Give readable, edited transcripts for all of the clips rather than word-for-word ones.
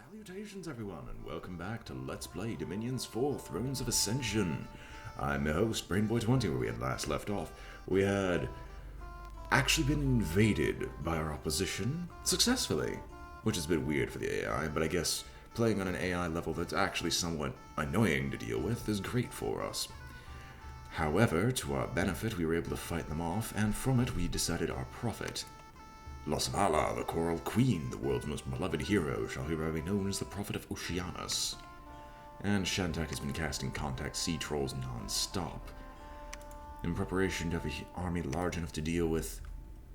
Salutations everyone, and welcome back to Let's Play Dominion's 4 Thrones of Ascension. I'm your host, BrainBoy20, where we had last left off. We had actually been invaded by our opposition successfully, which is a bit weird for the AI, but I guess playing on an AI level that's actually somewhat annoying to deal with is great for us. However, to our benefit, we were able to fight them off, and from it we decided our profit. Losvala, the Coral Queen, the world's most beloved hero, shall hereby be known as the Prophet of Oceanus. And Shantak has been casting contact sea trolls non-stop, in preparation to have an army large enough to deal with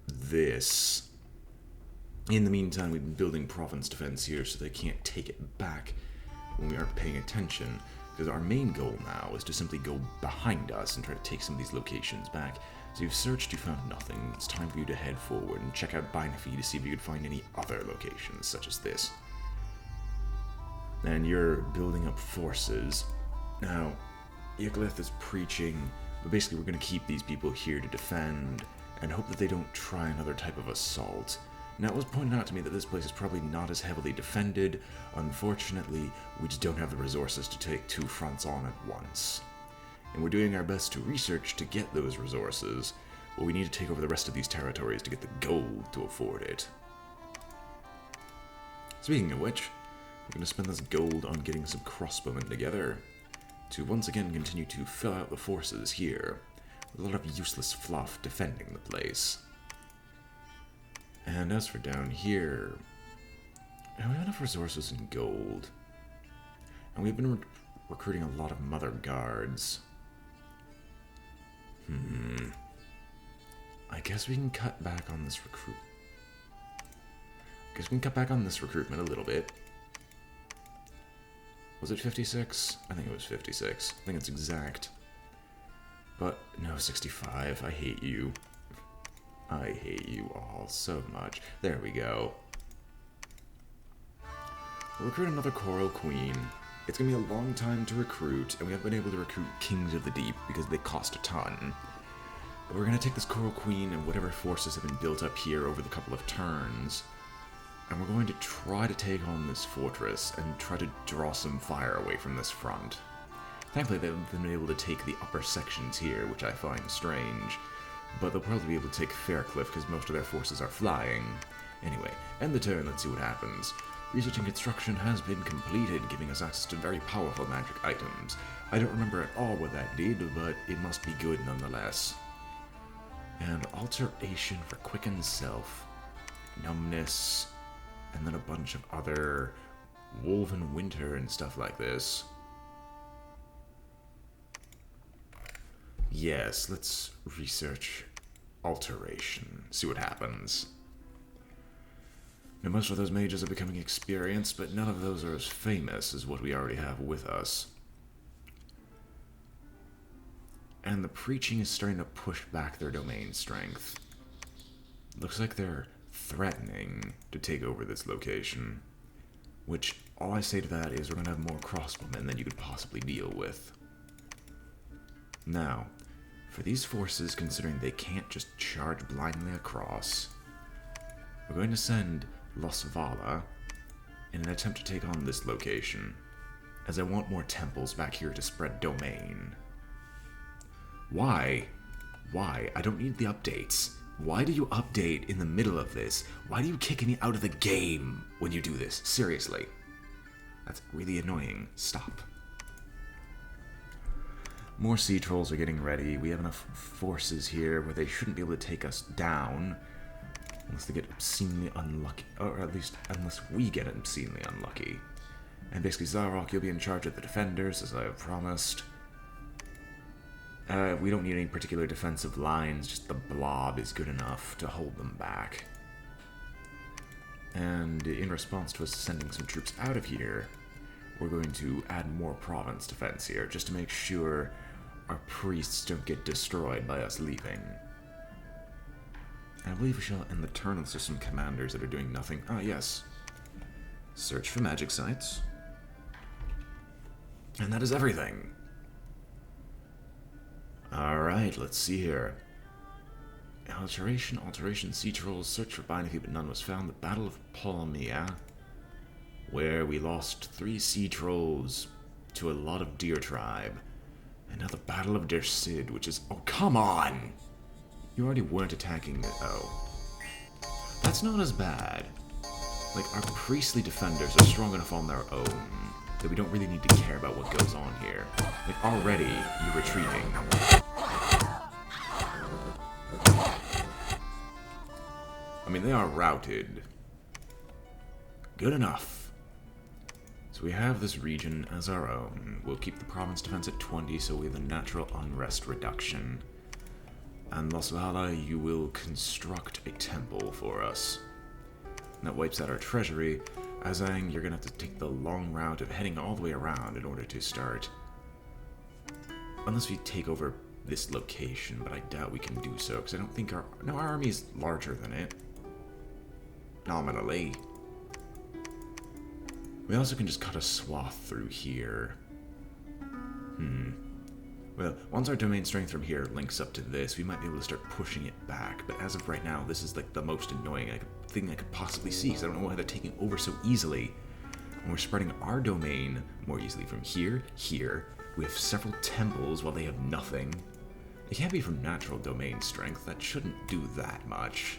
this. In the meantime, we've been building province defense here so they can't take it back when we aren't paying attention, because our main goal now is to simply go behind us and try to take some of these locations back. So you've searched, you found nothing. It's time for you to head forward and check out Binafi to see if you could find any other locations, such as this. And you're building up forces. Now, Yigglith is preaching, but basically we're going to keep these people here to defend, and hope that they don't try another type of assault. Now, it was pointed out to me that this place is probably not as heavily defended. Unfortunately, we just don't have the resources to take two fronts on at once. And we're doing our best to research to get those resources, but we need to take over the rest of these territories to get the gold to afford it. Speaking of which, we're going to spend this gold on getting some crossbowmen together, to once again continue to fill out the forces here, with a lot of useless fluff defending the place. And as for down here, we have enough resources and gold, and we've been recruiting a lot of mother guards. I guess we can cut back on this recruitment a little bit. Was it 56? I think it was 56. I think it's exact. But no, 65. I hate you. I hate you all so much. There we go. We'll recruit another Coral Queen. It's going to be a long time to recruit, and we haven't been able to recruit Kings of the Deep because they cost a ton. But we're going to take this Coral Queen and whatever forces have been built up here over the couple of turns, and we're going to try to take on this fortress and try to draw some fire away from this front. Thankfully, they've been able to take the upper sections here, which I find strange, but they'll probably be able to take Faircliff because most of their forces are flying. Anyway, end the turn, let's see what happens. Research and construction has been completed, giving us access to very powerful magic items. I don't remember at all what that did, but it must be good nonetheless. And alteration for quicken self, numbness, and then a bunch of other woven winter and stuff like this. Yes, let's research alteration, see what happens. Now, most of those mages are becoming experienced, but none of those are as famous as what we already have with us. And the preaching is starting to push back their domain strength. Looks like they're threatening to take over this location, which all I say to that is we're going to have more crossbowmen than you could possibly deal with. Now, for these forces, considering they can't just charge blindly across, we're going to send Losvala in an attempt to take on this location, as I want more temples back here to spread domain. Why? Why? I don't need the updates. Why do you update in the middle of this? Why do you kick me out of the game when you do this? Seriously. That's really annoying. Stop. More sea trolls are getting ready. We have enough forces here where they shouldn't be able to take us down. Unless they get obscenely unlucky, or at least unless we get obscenely unlucky. And basically, Zarok, you'll be in charge of the defenders, as I have promised. We don't need any particular defensive lines, just the blob is good enough to hold them back. And in response to us sending some troops out of here, we're going to add more province defense here, just to make sure our priests don't get destroyed by us leaving. I believe we shall end the turn unless there's some commanders that are doing nothing. Ah, yes. Search for magic sites. And that is everything. Alright, let's see here. Alteration, sea trolls, search for Binafi, but none was found. The Battle of Palmia where we lost 3 sea trolls to a lot of deer tribe. And now the Battle of Der Cid, which is... Oh, come on! You already weren't attacking it. Oh. That's not as bad. Like, our priestly defenders are strong enough on their own that we don't really need to care about what goes on here. Like, already, you're retreating. I mean, they are routed. Good enough. So we have this region as our own. We'll keep the province defense at 20, so we have a natural unrest reduction. And Los Vala, you will construct a temple for us. And that wipes out our treasury. Azang, you're gonna have to take the long route of heading all the way around in order to start. Unless we take over this location, but I doubt we can do so, because I don't think our... No, our army is larger than it. Nominally. We also can just cut a swath through here. Well, once our domain strength from here links up to this, we might be able to start pushing it back. But as of right now, this is like the most annoying thing I could possibly see, because I don't know why they're taking over so easily. And we're spreading our domain more easily from here, here. We have several temples while they have nothing. It can't be from natural domain strength. That shouldn't do that much.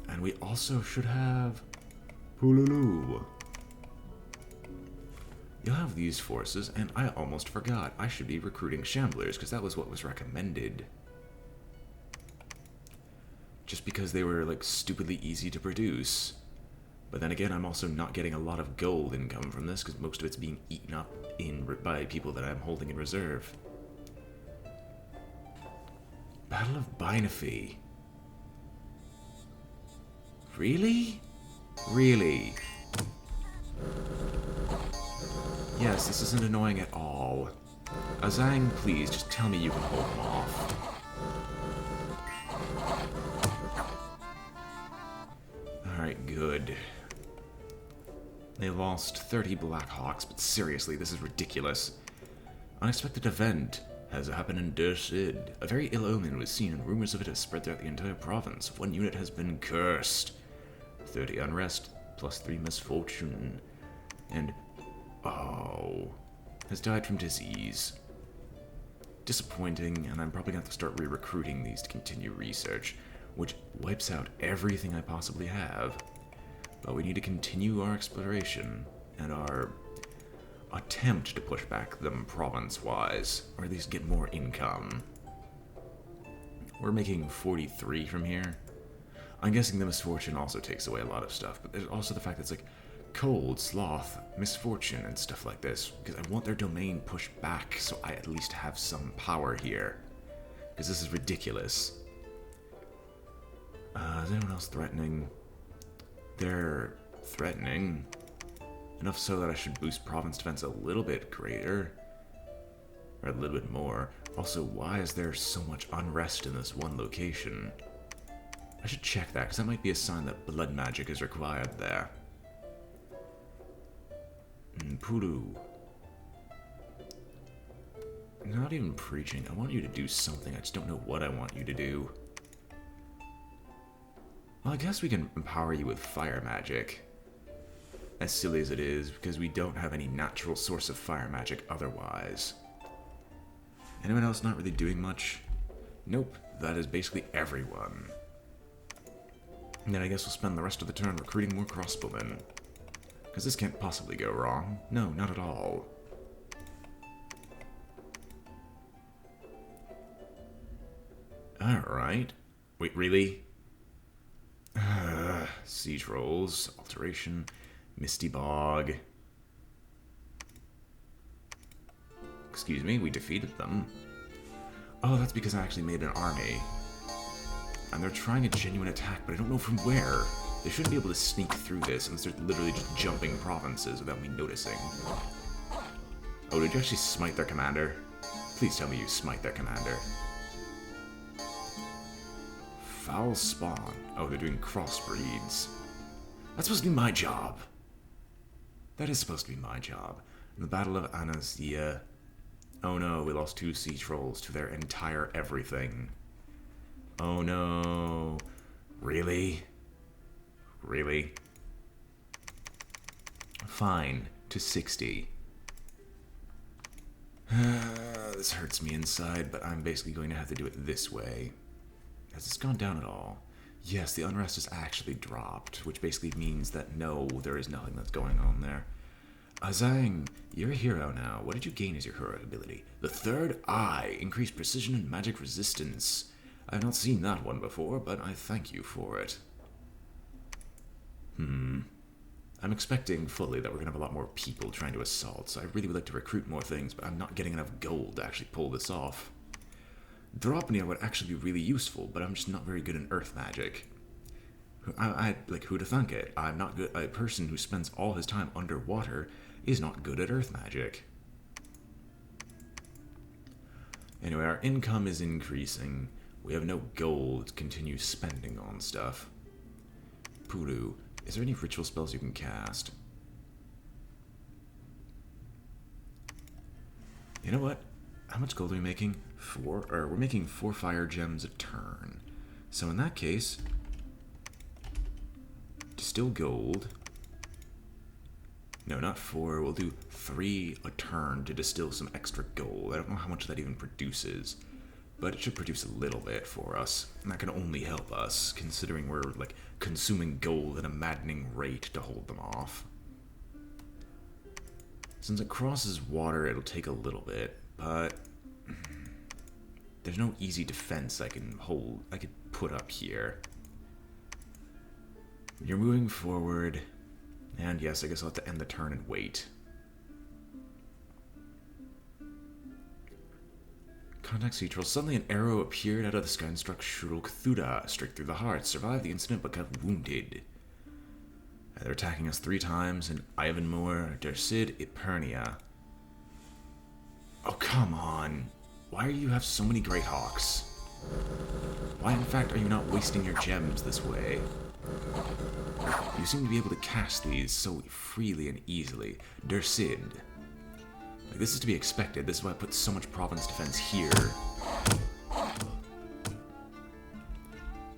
And we also should have... Pululu. You'll have these forces, and I almost forgot. I should be recruiting shamblers, because that was what was recommended. Just because they were, like, stupidly easy to produce. But then again, I'm also not getting a lot of gold income from this, because most of it's being eaten up by people that I'm holding in reserve. Battle of Binafi. Really? Really? Yes, this isn't annoying at all. Azang, please, just tell me you can hold them off. Alright, good. They lost 30 Blackhawks, but seriously, this is ridiculous. Unexpected event has happened in Der Cid. A very ill omen was seen, and rumors of it have spread throughout the entire province. 1 unit has been cursed. 30 unrest, plus 3 misfortune. And... oh... has died from disease. Disappointing, and I'm probably going to have to start re-recruiting these to continue research, which wipes out everything I possibly have. But we need to continue our exploration, and our attempt to push back them province-wise, or at least get more income. We're making 43 from here. I'm guessing the misfortune also takes away a lot of stuff, but there's also the fact that it's like cold, sloth, misfortune, and stuff like this, because I want their domain pushed back so I at least have some power here. Because this is ridiculous. Is anyone else threatening? They're threatening. Enough so that I should boost province defense a little bit greater. Or a little bit more. Also, why is there so much unrest in this one location? I should check that, because that might be a sign that blood magic is required there. Pulu. Not even preaching. I want you to do something. I just don't know what I want you to do. Well, I guess we can empower you with fire magic. As silly as it is, because we don't have any natural source of fire magic otherwise. Anyone else not really doing much? Nope. That is basically everyone. And then I guess we'll spend the rest of the turn recruiting more crossbowmen. Because this can't possibly go wrong. No, not at all. Alright. Wait, really? Siege rolls, alteration, Misty Bog. Excuse me, we defeated them. Oh, that's because I actually made an army. And they're trying a genuine attack, but I don't know from where. They shouldn't be able to sneak through this unless they're literally just jumping provinces without me noticing. Oh, did you actually smite their commander? Please tell me you smite their commander. Foul spawn. Oh, they're doing crossbreeds. That's supposed to be my job. That is supposed to be my job. In the Battle of Anazia. Oh no, we lost 2 siege trolls to their entire everything. Oh no. Really? Really? Fine, to 60. This hurts me inside, but I'm basically going to have to do it this way. Has this gone down at all? Yes, the unrest has actually dropped, which basically means that no, there is nothing that's going on there. Zhang, you're a hero now. What did you gain as your heroic ability? The third eye, increased precision and magic resistance. I've not seen that one before, but I thank you for it. I'm expecting fully that we're going to have a lot more people trying to assault, so I really would like to recruit more things, but I'm not getting enough gold to actually pull this off. Dropnia would actually be really useful, but I'm just not very good in earth magic. Like, who'd have thunk it? I'm not good. A person who spends all his time underwater is not good at earth magic. Anyway, our income is increasing. We have no gold to continue spending on stuff. Puru, is there any ritual spells you can cast? You know what? How much gold are we making? We're making 4 fire gems a turn. So in that case, distill gold. No, not 4. We'll do 3 a turn to distill some extra gold. I don't know how much that even produces, but it should produce a little bit for us. And that can only help us, considering we're, like, consuming gold at a maddening rate to hold them off. Since it crosses water, it'll take a little bit, but there's no easy defense I could put up here. You're moving forward, and yes, I guess I'll have to end the turn and wait. Contact Central. Suddenly an arrow appeared out of the sky and struck Shuruk Thuda, straight through the heart. Survived the incident but got wounded. They're attacking us 3 times in Ivanmore, Dersid, Epernia. Oh, come on. Why do you have so many Great Hawks? Why, in fact, are you not wasting your gems this way? You seem to be able to cast these so freely and easily. Dersid. Like, this is to be expected. This is why I put so much province defense here.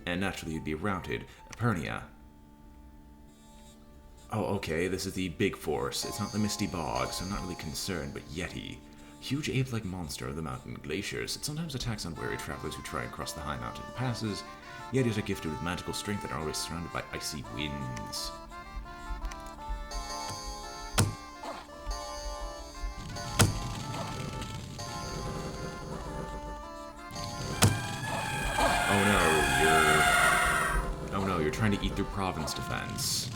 And naturally you'd be routed. Epernia. Oh, okay, this is the big force. It's not the Misty Bog, so I'm not really concerned, but Yeti. Huge ape-like monster of the mountain glaciers. It sometimes attacks unwary travelers who try and cross the high mountain passes. Yetis are gifted with magical strength and are always surrounded by icy winds. Oh no, you're trying to eat through province defense.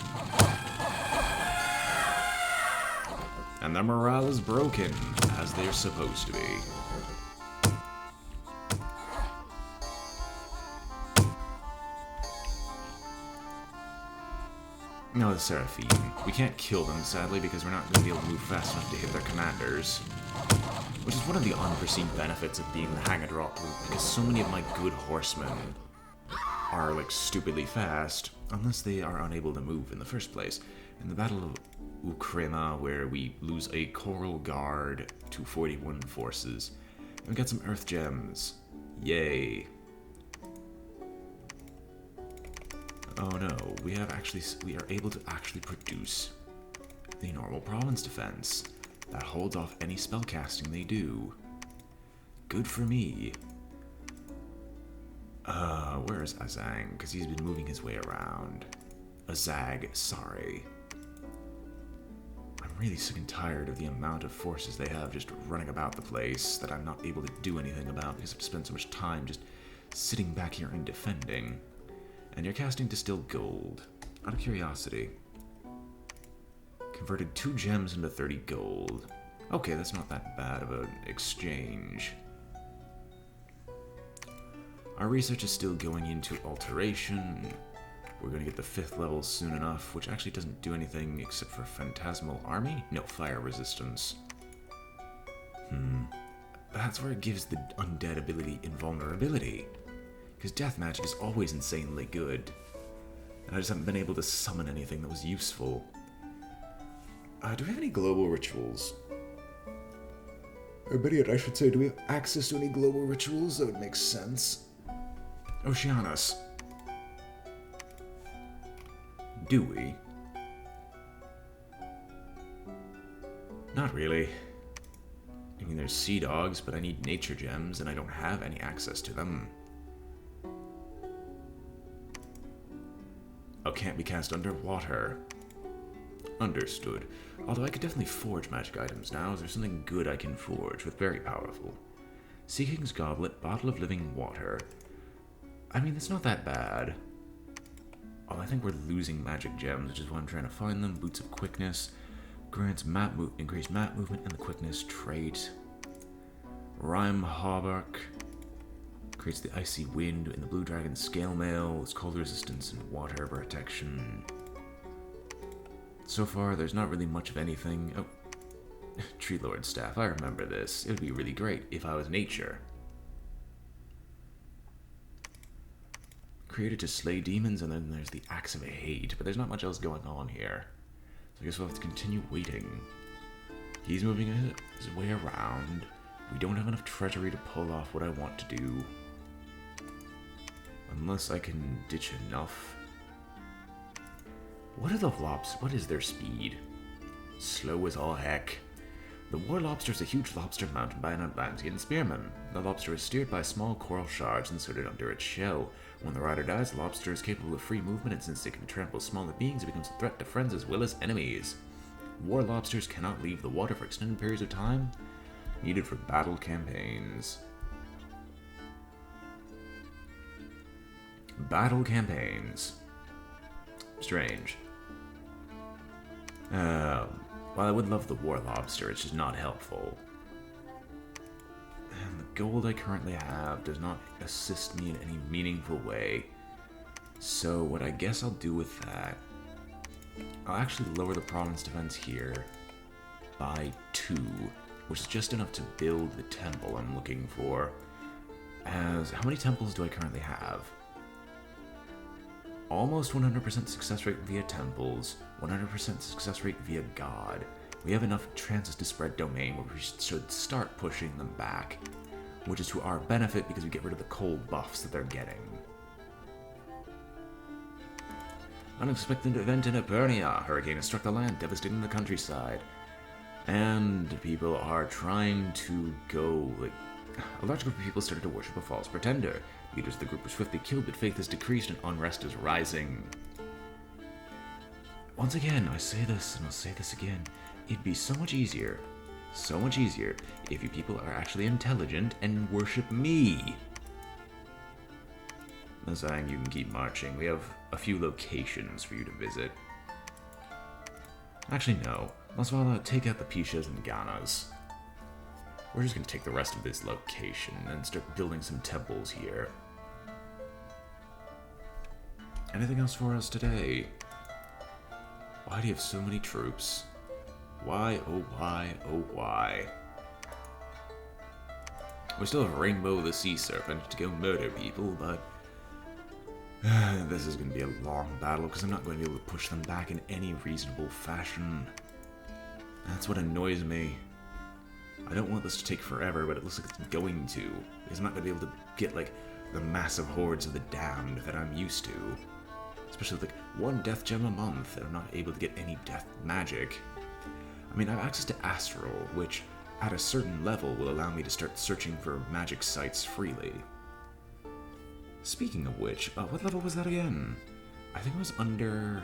And their morale is broken, as they're supposed to be. No, the Seraphim. We can't kill them, sadly, because we're not going to be able to move fast enough to hit their commanders. Which is one of the unforeseen benefits of being the Hang-a-Drop group, because so many of my good horsemen are, like, stupidly fast, unless they are unable to move in the first place. In the Battle of Ukrima, where we lose a Coral Guard to 41 forces, and we got some Earth Gems. Yay. Oh no, we are able to actually produce the normal province defense that holds off any spellcasting they do. Good for me. Where is Azang? Because he's been moving his way around. Azag, sorry. I'm really sick and tired of the amount of forces they have just running about the place that I'm not able to do anything about because I've spent so much time just sitting back here and defending. And you're casting Distilled Gold. Out of curiosity. Converted 2 gems into 30 gold. Okay, that's not that bad of an exchange. Our research is still going into alteration. We're going to get the 5th level soon enough, which actually doesn't do anything except for Phantasmal Army? No, fire resistance. That's where it gives the undead ability invulnerability. Because death magic is always insanely good. And I just haven't been able to summon anything that was useful. Do we have any global rituals? Or better yet, I should say, do we have access to any global rituals? That would make sense. Oceanus. Do we? Not really. I mean, there's sea dogs, but I need nature gems, and I don't have any access to them. Oh, can't be cast underwater. Understood. Although I could definitely forge magic items now. Is there something good I can forge with very powerful? Sea King's Goblet, Bottle of Living Water. I mean, it's not that bad. Oh, I think we're losing magic gems, which is why I'm trying to find them. Boots of Quickness. Grants increased map movement and the quickness trait. Rhyme Hauberk. Creates the icy wind in the blue dragon scale mail. It's cold resistance and water protection. So far, there's not really much of anything. Oh, Tree Lord Staff. I remember this. It would be really great if I was nature. Created to slay demons, and then there's the Axe of Hate, but there's not much else going on here. So I guess we'll have to continue waiting. He's moving his way around. We don't have enough treasury to pull off what I want to do. Unless I can ditch enough. What are the lobsters? What is their speed? Slow as all heck. The war lobster is a huge lobster mounted by an Atlantean spearman. The lobster is steered by small coral shards inserted under its shell. When the rider dies, the lobster is capable of free movement, and since it can trample smaller beings, it becomes a threat to friends as well as enemies. War lobsters cannot leave the water for extended periods of time. Needed for battle campaigns. Battle campaigns. Strange. While I would love the war lobster, it's just not helpful. And the gold I currently have does not assist me in any meaningful way. So what I guess I'll do with that, I'll actually lower the province defense here by 2, which is just enough to build the temple I'm looking for. As how many temples do I currently have? Almost 100% success rate via temples, 100% success rate via god. We have enough chances to spread domain where we should start pushing them back, which is to our benefit because we get rid of the cold buffs that they're getting. Unexpected event in Epernia. Hurricane has struck the land, devastating the countryside. And people are trying to go, a large group of people started to worship a false pretender. Leaders of the group were swiftly killed, but faith has decreased and unrest is rising. Once again, I say this, and I'll say this again. It'd be so much easier, if you people are actually intelligent and worship me. No saying you can keep marching. We have a few locations for you to visit. Actually, no. Let's take out the Pishas and Ganas. We're just going to take the rest of this location and start building some temples here. Anything else for us today? Why do you have so many troops? Why, oh why, oh why? We still have Rainbow the Sea Serpent to go murder people, but this is going to be a long battle because I'm not going to be able to push them back in any reasonable fashion. That's what annoys me. I don't want this to take forever, but it looks like it's going to, because I'm not going to be able to get, the massive hordes of the damned that I'm used to. Especially with, 1 death gem a month, and I'm not able to get any death magic. I mean, I have access to Astral, which, at a certain level, will allow me to start searching for magic sites freely. Speaking of which, what level was that again? I think it was under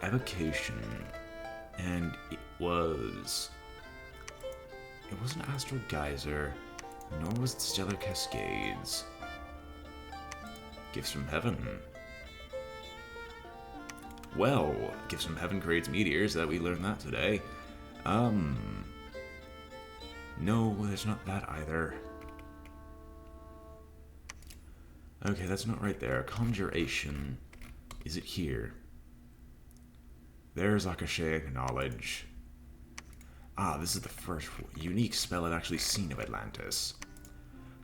Evocation, and it wasn't Astral Geyser, nor was it Stellar Cascades. Gifts from Heaven. Well, Gifts from Heaven creates meteors, that we learned that today. No, there's not that either. Okay, that's not right there. Conjuration. Is it here? There's Akashaic Knowledge. Ah, this is the first unique spell I've actually seen of Atlantis.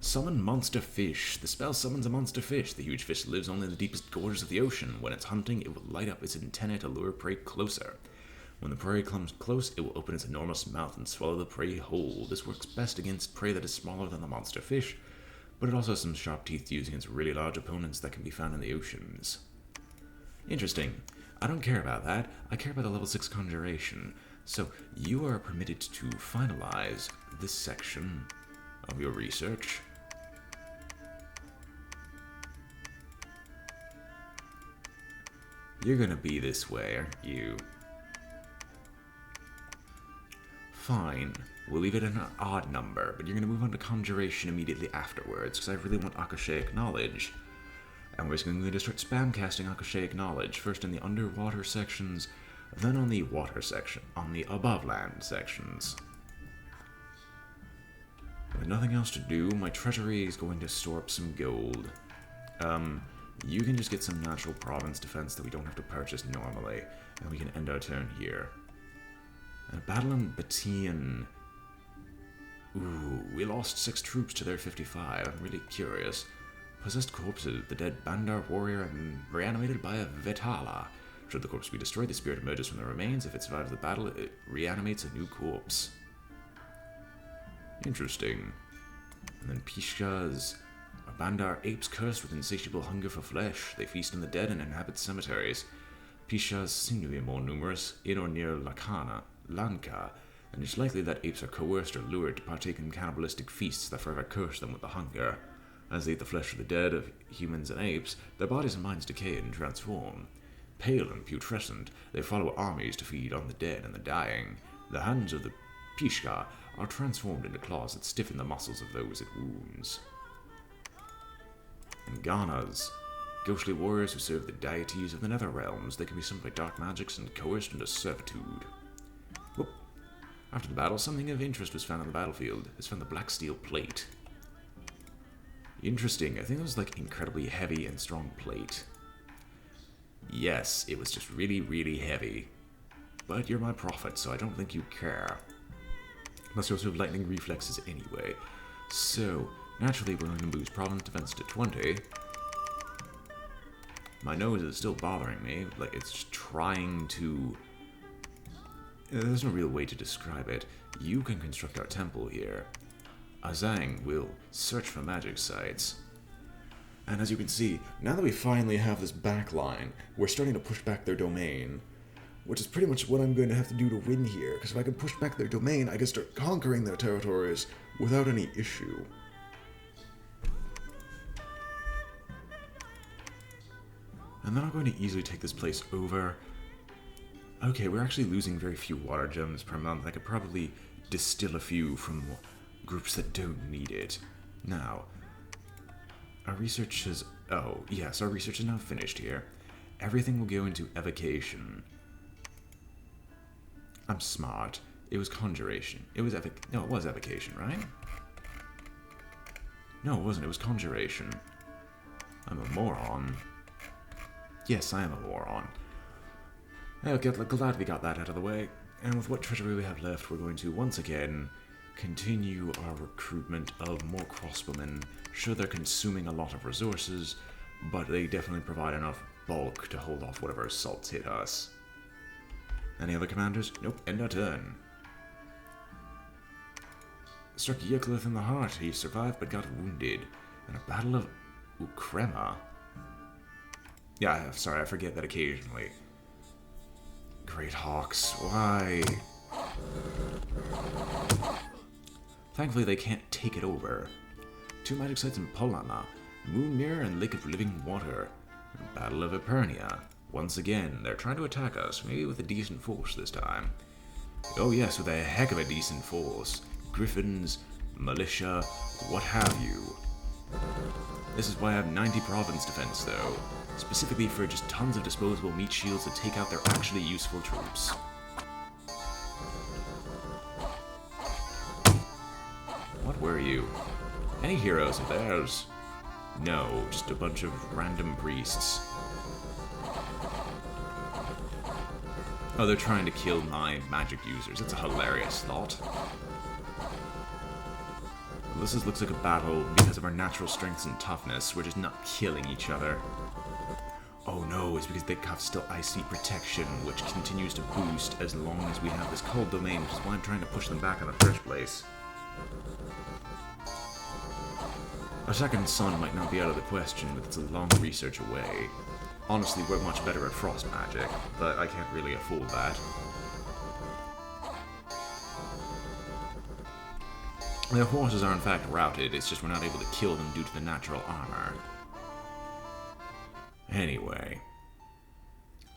Summon Monster Fish. The spell summons a monster fish. The huge fish lives only in the deepest gorges of the ocean. When it's hunting, it will light up its antennae to lure prey closer. When the prey comes close, it will open its enormous mouth and swallow the prey whole. This works best against prey that is smaller than the monster fish, but it also has some sharp teeth to use against really large opponents that can be found in the oceans. Interesting. I don't care about that. I care about the level 6 Conjuration. So, you are permitted to finalize this section of your research. You're gonna be this way, aren't you? Fine. We'll leave it at an odd number, but you're gonna move on to conjuration immediately afterwards, because I really want Akashaic knowledge. And we're just going to start spam casting Akashaic knowledge, first in the underwater sections, then on the water section, on the above land sections. With nothing else to do, my treasury is going to store up some gold. You can just get some natural province defense that we don't have to purchase normally, and we can end our turn here. A battle in Batian. Ooh, we lost 6 troops to their 55. I'm really curious. Possessed corpses, the dead Bandar warrior, and reanimated by a Vetala. Should the corpse be destroyed, the spirit emerges from the remains. If it survives the battle, it reanimates a new corpse. Interesting. And then Pishkas. Bandar apes cursed with insatiable hunger for flesh. They feast on the dead and inhabit cemeteries. Pishas seem to be more numerous in or near Lanka, and it's likely that apes are coerced or lured to partake in cannibalistic feasts that forever curse them with the hunger. As they eat the flesh of the dead, of humans and apes, their bodies and minds decay and transform. Pale and putrescent, they follow armies to feed on the dead and the dying. The hands of the Pishka are transformed into claws that stiffen the muscles of those it wounds. And Ghanas, ghostly warriors who serve the deities of the nether realms. They can be summoned by dark magics and coerced into servitude. Whoop. After the battle, something of interest was found on the battlefield. It's found the black steel plate. Interesting. I think it was like incredibly heavy and strong plate. Yes, it was just really, really heavy. But you're my prophet, so I don't think you care. Plus you also have lightning reflexes anyway. So, naturally we're going to boost province defense to 20. My nose is still bothering me, like it's just trying to... There's no real way to describe it. You can construct our temple here. Azang will search for magic sites. And as you can see, now that we finally have this back line, we're starting to push back their domain. Which is pretty much what I'm going to have to do to win here, because if I can push back their domain, I can start conquering their territories without any issue. And then I'm going to easily take this place over. Okay, we're actually losing very few water gems per month. I could probably distill a few from groups that don't need it. Now, our research is... Oh, yes, our research is now finished here. Everything will go into evocation. I'm smart. It was conjuration. It was No, it was evocation, right? No, it wasn't. It was conjuration. I'm a moron. Yes, I am a moron. Okay, glad we got that out of the way. And with what treasury we have left, we're going to once again continue our recruitment of more crossbowmen. Sure, they're consuming a lot of resources, but they definitely provide enough bulk to hold off whatever assaults hit us. Any other commanders? Nope, end our turn. Struck Yerklith in the heart. He survived but got wounded in a battle of Ukrema. Yeah, sorry, I forget that occasionally. Great Hawks, why? Thankfully they can't take it over. 2 magic sites in Polana, Moon Mirror and Lake of Living Water. Battle of Epernia. Once again, they're trying to attack us, maybe with a decent force this time. Oh yes, with a heck of a decent force. Griffins, militia, what have you. This is why I have 90 province defense though. Specifically for just tons of disposable meat shields to take out their actually useful troops. What were you? Any heroes of theirs? No, just a bunch of random priests. Oh, they're trying to kill my magic users. It's a hilarious thought. Well, this looks like a battle because of our natural strengths and toughness. We're just not killing each other. Oh no, it's because they have still icy protection, which continues to boost as long as we have this cold domain, which is why I'm trying to push them back in the first place. A second sun might not be out of the question, but it's a long research away. Honestly, we're much better at frost magic, but I can't really afford that. Their horses are in fact routed, it's just we're not able to kill them due to the natural armor. Anyway.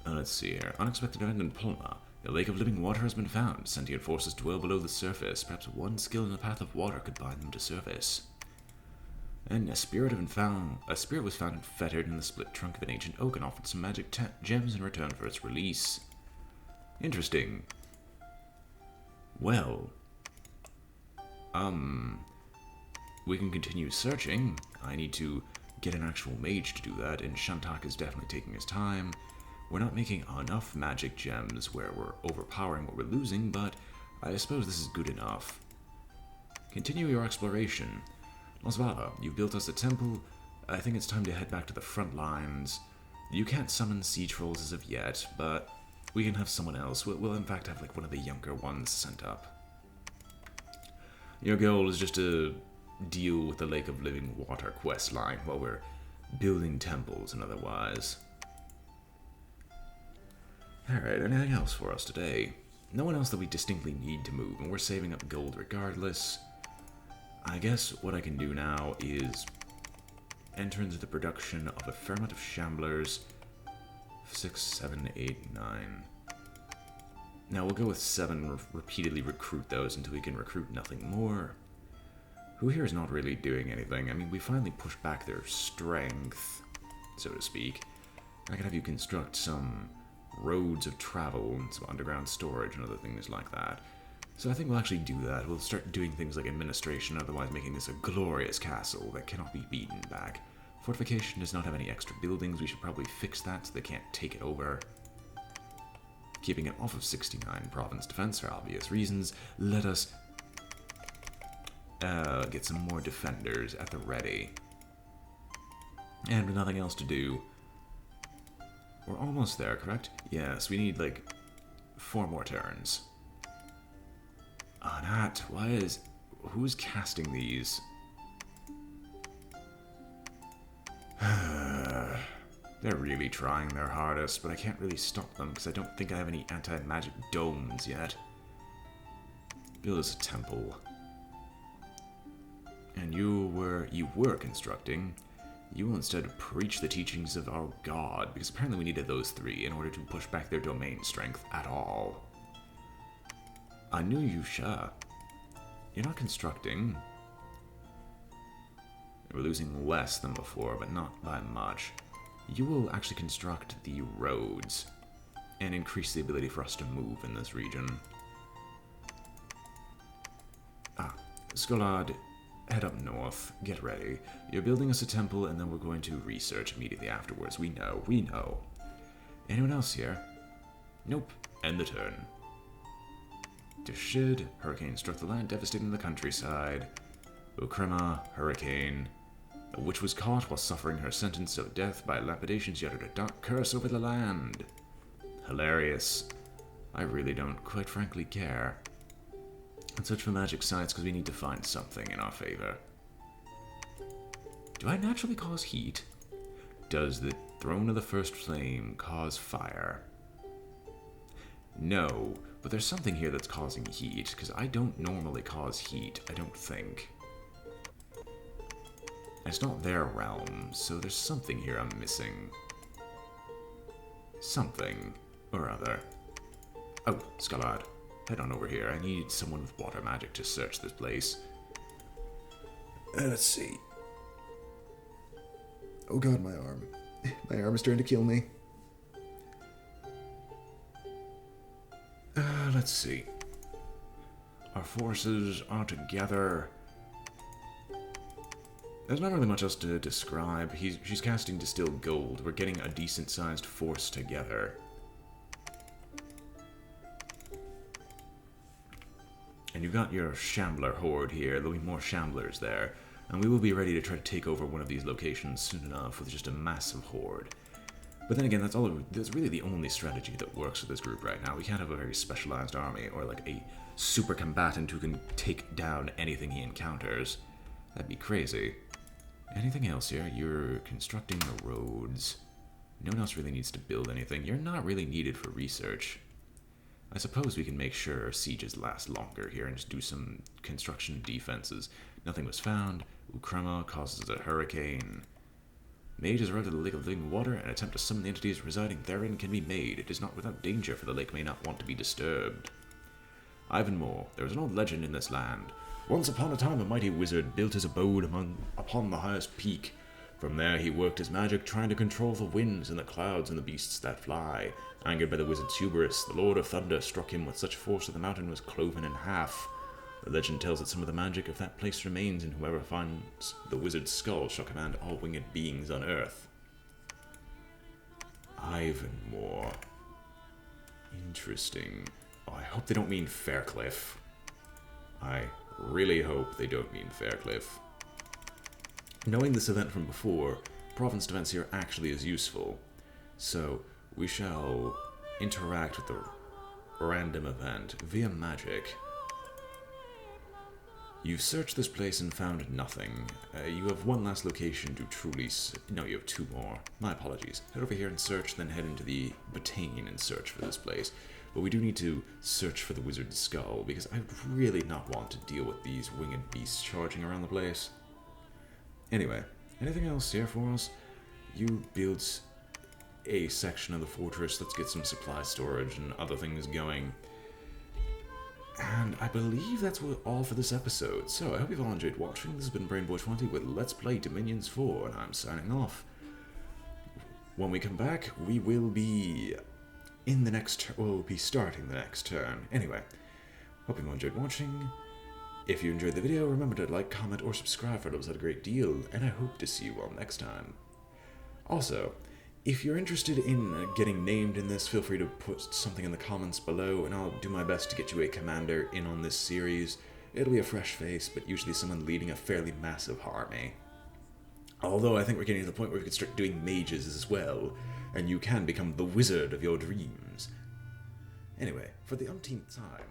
Let's see here. Unexpected event in Pulma. A lake of living water has been found. Sentient forces dwell below the surface. Perhaps one skill in the path of water could bind them to surface. And a spirit was found and fettered in the split trunk of an ancient oak and offered some magic gems in return for its release. Interesting. Well, we can continue searching. I need to get an actual mage to do that, and Shantak is definitely taking his time. We're not making enough magic gems where we're overpowering what we're losing, but I suppose this is good enough. Continue your exploration. Nosvala, you've built us a temple. I think it's time to head back to the front lines. You can't summon sea trolls as of yet, but we can have someone else. We'll in fact have like one of the younger ones sent up. Your goal is just to deal with the Lake of Living Water quest line while we're building temples and otherwise. Alright, anything else for us today? No one else that we distinctly need to move, and we're saving up gold regardless. I guess what I can do now is enter into the production of a fair amount of shamblers. 6, 7, 8, 9. Now we'll go with 7, repeatedly recruit those until we can recruit nothing more. Who here is not really doing anything? I mean, we finally pushed back their strength, so to speak. I can have you construct some roads of travel and some underground storage and other things like that. So I think we'll actually do that. We'll start doing things like administration, otherwise making this a glorious castle that cannot be beaten back. Fortification does not have any extra buildings. We should probably fix that so they can't take it over. Keeping it off of 69 province defense for obvious reasons. Let us get some more defenders at the ready. And with nothing else to do, we're almost there, correct? Yes, we need like 4 more turns. Anat, who's casting these? They're really trying their hardest, but I can't really stop them because I don't think I have any anti-magic domes yet. Build us a temple. And you were constructing. You will instead preach the teachings of our god, because apparently we needed those 3 in order to push back their domain strength at all. Anu Yusha, you're not constructing. We're losing less than before, but not by much. You will actually construct the roads and increase the ability for us to move in this region. Skolad, head up north, get ready. You're building us a temple, and then we're going to research immediately afterwards. We know. Anyone else here? Nope. End the turn. Deshid, hurricane struck the land, devastating the countryside. Ukrema, hurricane. A witch was caught while suffering her sentence of death by lapidation. She uttered a dark curse over the land. Hilarious. I really don't, quite frankly, care. Let's search for magic sites because we need to find something in our favor. Do I naturally cause heat? Does the throne of the first flame cause fire? No, but there's something here that's causing heat, because I don't normally cause heat, I don't think. It's not their realm, so there's something here I'm missing. Something or other. Oh, Skalad, head on over here. I need someone with water magic to search this place. Let's see. Oh god, my arm. My arm is trying to kill me. Let's see. Our forces are together. There's not really much else to describe. She's casting Distilled Gold. We're getting a decent-sized force together. And you've got your Shambler horde here. There'll be more Shamblers there. And we will be ready to try to take over one of these locations soon enough with just a massive horde. But then again, that's really the only strategy that works with this group right now. We can't have a very specialized army or like a super combatant who can take down anything he encounters. That'd be crazy. Anything else here? You're constructing the roads. No one else really needs to build anything. You're not really needed for research. I suppose we can make sure sieges last longer here and just do some construction defenses. Nothing was found. Ukrama causes a hurricane. Mage has arrived at the Lake of Living Water. An attempt to summon the entities residing therein can be made. It is not without danger, for the lake may not want to be disturbed. Ivanmore. There is an old legend in this land. Once upon a time, a mighty wizard built his abode upon the highest peak. From there he worked his magic, trying to control the winds and the clouds and the beasts that fly. Angered by the wizard's hubris, the Lord of Thunder struck him with such force that the mountain was cloven in half. The legend tells that some of the magic of that place remains, and whoever finds the wizard's skull shall command all winged beings on earth. Ivanmore. Interesting. Oh, I hope they don't mean Faircliff. I really hope they don't mean Faircliff. Knowing this event from before, province defense here actually is useful. So, we shall interact with the random event via magic. You've searched this place and found nothing. You have one last location to truly... No, you have two more. My apologies. Head over here and search, then head into the Botane and search for this place. But we do need to search for the wizard's skull, because I would really not want to deal with these winged beasts charging around the place. Anyway, anything else here for us? You built a section of the fortress. Let's get some supply storage and other things going. And I believe that's all for this episode. So, I hope you've all enjoyed watching. This has been BrainBoy20 with Let's Play Dominions 4, and I'm signing off. When we come back, we will be in the next we'll be starting the next turn. Anyway, hope you all enjoyed watching. If you enjoyed the video, remember to like, comment, or subscribe, for it was a great deal, and I hope to see you all next time. Also, if you're interested in getting named in this, feel free to put something in the comments below, and I'll do my best to get you a commander in on this series. It'll be a fresh face, but usually someone leading a fairly massive army. Although I think we're getting to the point where we can start doing mages as well, and you can become the wizard of your dreams. Anyway, for the umpteenth time...